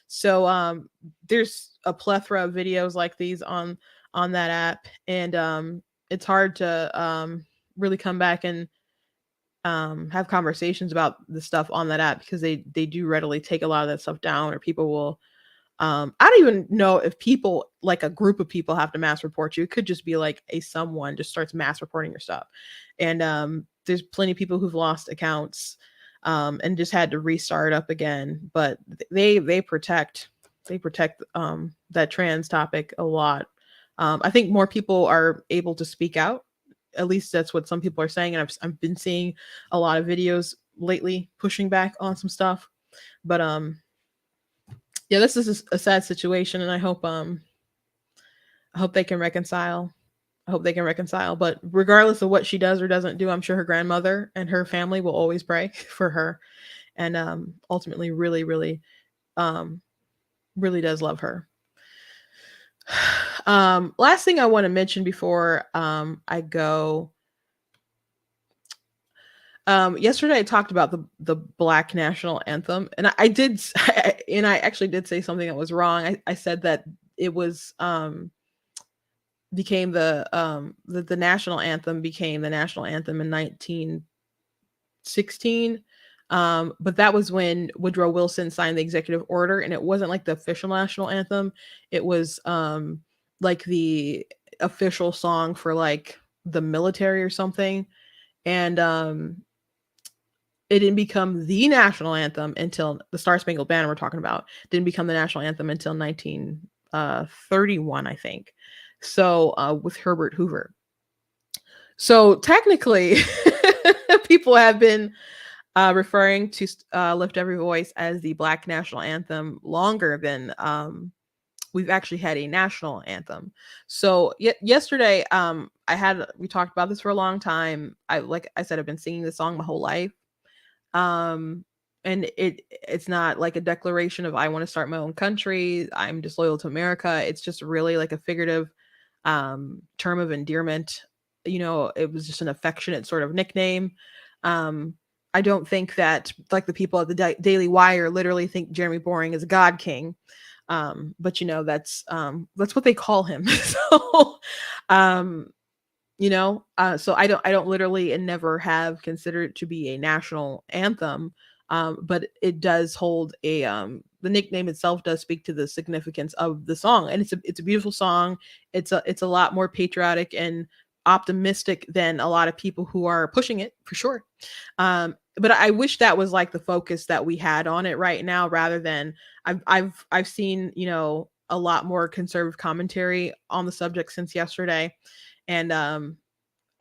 So there's a plethora of videos like these on that app, and it's hard to really come back and have conversations about the stuff on that app, because they do readily take a lot of that stuff down, or people will I don't even know if people, like a group of people, have to mass report you. It could just be like someone just starts mass reporting your stuff. And there's plenty of people who've lost accounts and just had to restart up again. But they protect that trans topic a lot. I think more people are able to speak out. At least that's what some people are saying. And I've been seeing a lot of videos lately pushing back on some stuff. But yeah, this is a sad situation, and I hope they can reconcile. I hope they can reconcile. But regardless of what she does or doesn't do, I'm sure her grandmother and her family will always pray for her, and ultimately really, really, really does love her. Last thing I want to mention before I go. Yesterday I talked about the Black national anthem, and I actually did say something that was wrong. I said that it was became the national anthem became the national anthem in 1916. But that was when Woodrow Wilson signed the executive order, and it wasn't like the official national anthem. It was like the official song for like the military or something. And it didn't become the national anthem until the Star Spangled Banner we're talking about didn't become the national anthem until 1931, I think. So with Herbert Hoover. So technically, people have been referring to Lift Every Voice as the Black national anthem longer than we've actually had a national anthem. So yesterday, we talked about this for a long time. Like I said, I've been singing this song my whole life. And it's not like a declaration of I want to start my own country, I'm disloyal to America. It's just really like a figurative term of endearment. It was just an affectionate sort of nickname. I don't think that like the people at the Daily Wire literally think Jeremy Boring is a God king. But that's what they call him. So so I don't literally and never have considered it to be a national anthem. But it does hold the nickname itself does speak to the significance of the song. And it's a beautiful song. It's a lot more patriotic and optimistic than a lot of people who are pushing it, for sure. But I wish that was like the focus that we had on it right now, rather than I've seen, a lot more conservative commentary on the subject since yesterday. And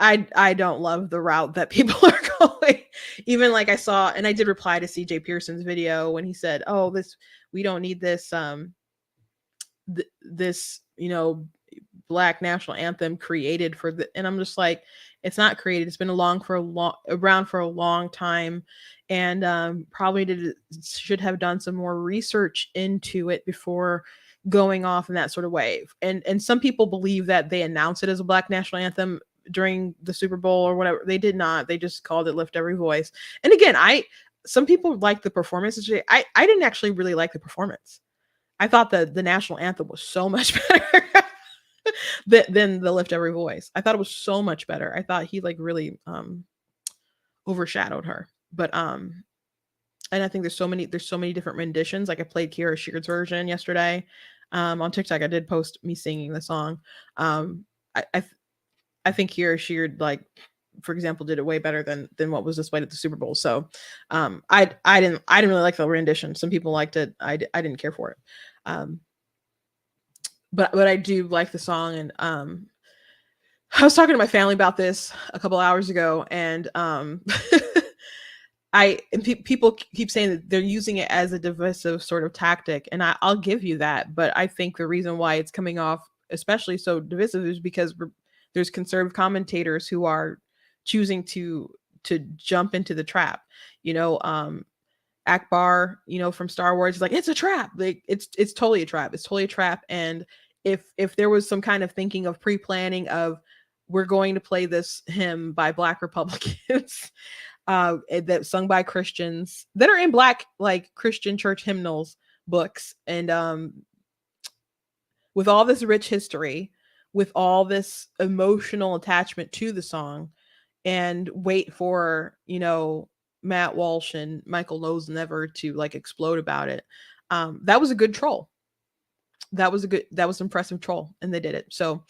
I don't love the route that people are going. Even like I saw, and I did reply to CJ Pearson's video when he said, "Oh, we don't need this this Black national anthem created for the," and I'm just like, it's not created. It's been around for a long time, and probably should have done some more research into it before going off in that sort of wave. And some people believe that they announced it as a Black national anthem during the Super Bowl or whatever. They did not. They just called it Lift Every Voice. And again, I some people like the performance. I didn't actually really like the performance. I thought the national anthem was so much better than the Lift Every Voice. I thought it was so much better. I thought he like really overshadowed her. But and I think there's so many different renditions. Like I played Kira Sheard's version yesterday. On TikTok, I did post me singing the song. I think Kira Sheard, like, for example, did it way better than what was displayed at the Super Bowl. So I didn't really like the rendition. Some people liked it. I didn't care for it. But I do like the song. And I was talking to my family about this a couple hours ago, and people keep saying that they're using it as a divisive sort of tactic, and I'll give you that. But I think the reason why it's coming off especially so divisive is because there's conservative commentators who are choosing to jump into the trap. Akbar, from Star Wars, is like, it's a trap. Like it's totally a trap. It's totally a trap. And if there was some kind of thinking of pre-planning of, we're going to play this hymn by Black Republicans that sung by Christians that are in Black, like, Christian church hymnals books, and with all this rich history, with all this emotional attachment to the song, and wait for Matt Walsh and Michael Knowles never to like explode about it. That was a good troll. That was impressive troll, and they did it. So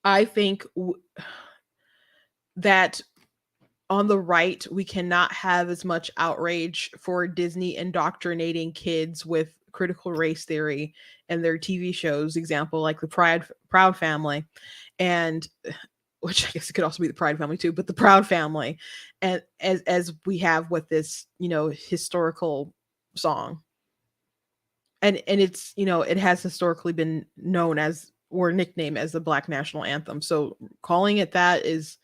I think that on the right, we cannot have as much outrage for Disney indoctrinating kids with critical race theory and their TV shows, example like the Proud Family, and which I guess it could also be the Pride Family too, but the Proud Family, and as we have with this, historical song. And it's, it has historically been known as, or nicknamed as, the Black National Anthem. So calling it that is,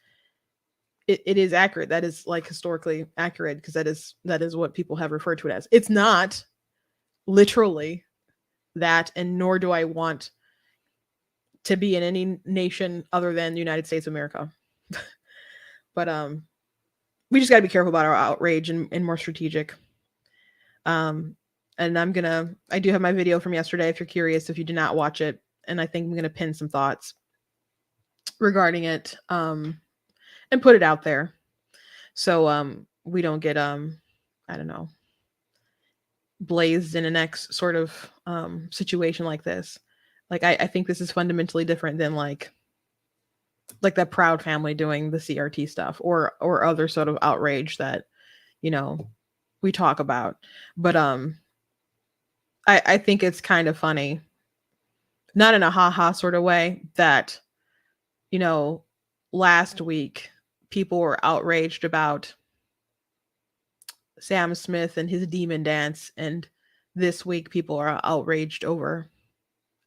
it is accurate. That is like historically accurate, because that is what people have referred to it as. It's not literally that, and nor do I want to be in any nation other than the United States of America. But we just got to be careful about our outrage and more strategic. And I do have my video from yesterday if you're curious, if you did not watch it, and I think I'm going to pin some thoughts regarding it and put it out there, so we don't get I don't know, blazed in an X sort of situation like this. Like I think this is fundamentally different than like that Proud Family doing the CRT stuff, or other sort of outrage that we talk about. But I think it's kind of funny, not in a ha-ha sort of way, that last week people were outraged about Sam Smith and his demon dance, and this week people are outraged over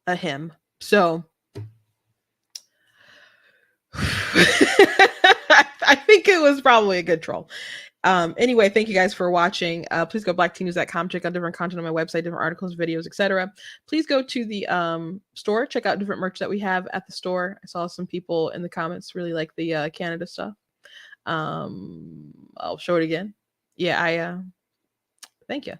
a hymn. So I think it was probably a good troll. Anyway, thank you guys for watching. Please go blacktnews.com, check out different content on my website, different articles, videos, etc. Please go to the store, check out different merch that we have at the store. I saw some people in the comments really like the Canada stuff. I'll show it again. Yeah, thank you.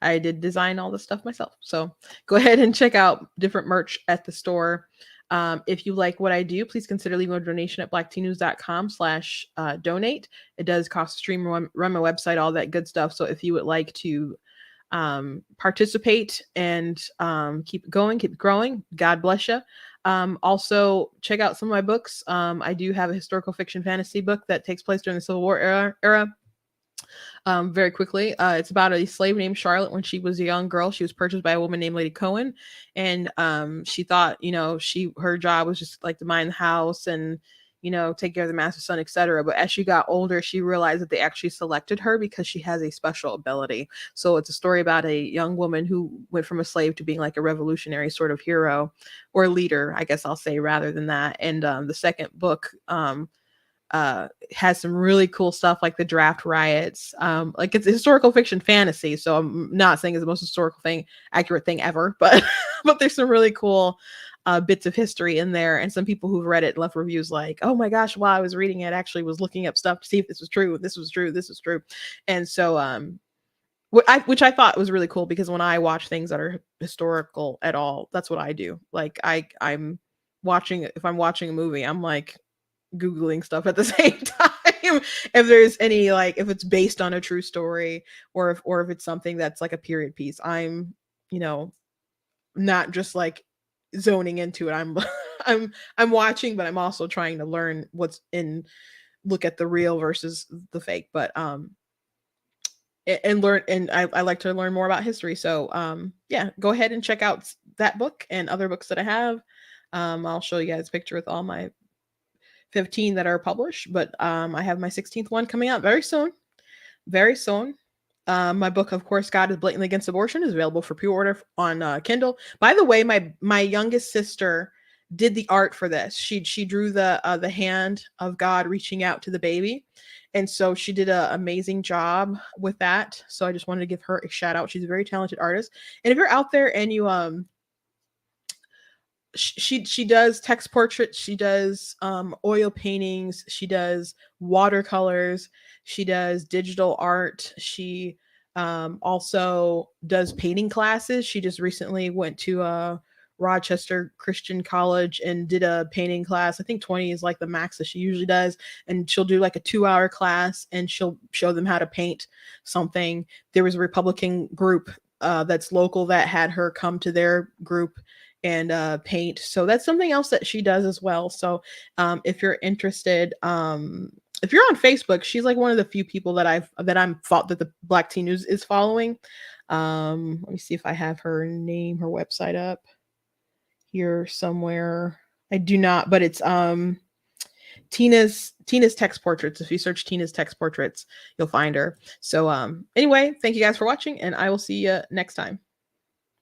I did design all this stuff myself. So go ahead and check out different merch at the store. If you like what I do, please consider leaving a donation at blacktnews.com/donate. It does cost a stream, run my website, all that good stuff. So if you would like to participate and keep going, keep growing, God bless you. Also check out some of my books. I do have a historical fiction fantasy book that takes place during the Civil War era. Very quickly, it's about a slave named Charlotte. When she was a young girl, she was purchased by a woman named Lady Cohen, and she thought, her job was just like to mind the house and take care of the master's son, etc. But as she got older, she realized that they actually selected her because she has a special ability. So it's a story about a young woman who went from a slave to being like a revolutionary sort of hero, or leader, I guess I'll say, rather than that. And the second book has some really cool stuff like the draft riots. Like, it's a historical fiction fantasy, so I'm not saying it's the most accurate thing ever, but there's some really cool bits of history in there. And some people who've read it left reviews like, oh my gosh, while I was reading it, I actually was looking up stuff to see if this was true. This was true. This was true. And so, which I thought was really cool, because when I watch things that are historical at all, that's what I do. Like I'm watching, if I'm watching a movie, I'm like Googling stuff at the same time. If there's any, like, if it's based on a true story, or if it's something that's like a period piece, I'm, not just like zoning into it. I'm watching, but I'm also trying to learn look at the real versus the fake. But and learn, and I like to learn more about history. So yeah, go ahead and check out that book and other books that I have. I'll show you guys a picture with all my 15 that are published, but I have my 16th one coming out very soon. My book, of course, God is Blatantly Against Abortion, is available for pre-order on Kindle. By the way, my youngest sister did the art for this. She drew the hand of God reaching out to the baby. And so she did an amazing job with that. So I just wanted to give her a shout out. She's a very talented artist. And if you're out there and you she does text portraits, she does oil paintings, she does watercolors, she does digital art, she also does painting classes. She just recently went to Rochester Christian College and did a painting class. I think 20 is like the max that she usually does. And she'll do like a 2-hour class and she'll show them how to paint something. There was a Republican group that's local that had her come to their group and paint. So that's something else that she does as well. So if you're interested, if you're on Facebook, she's like one of the few people that the Black Teen News is following. Let me see if I have her website up here somewhere. I do not, but it's Tina's Text Portraits. If you search Tina's Text Portraits, you'll find her. So anyway, thank you guys for watching, and I will see you next time.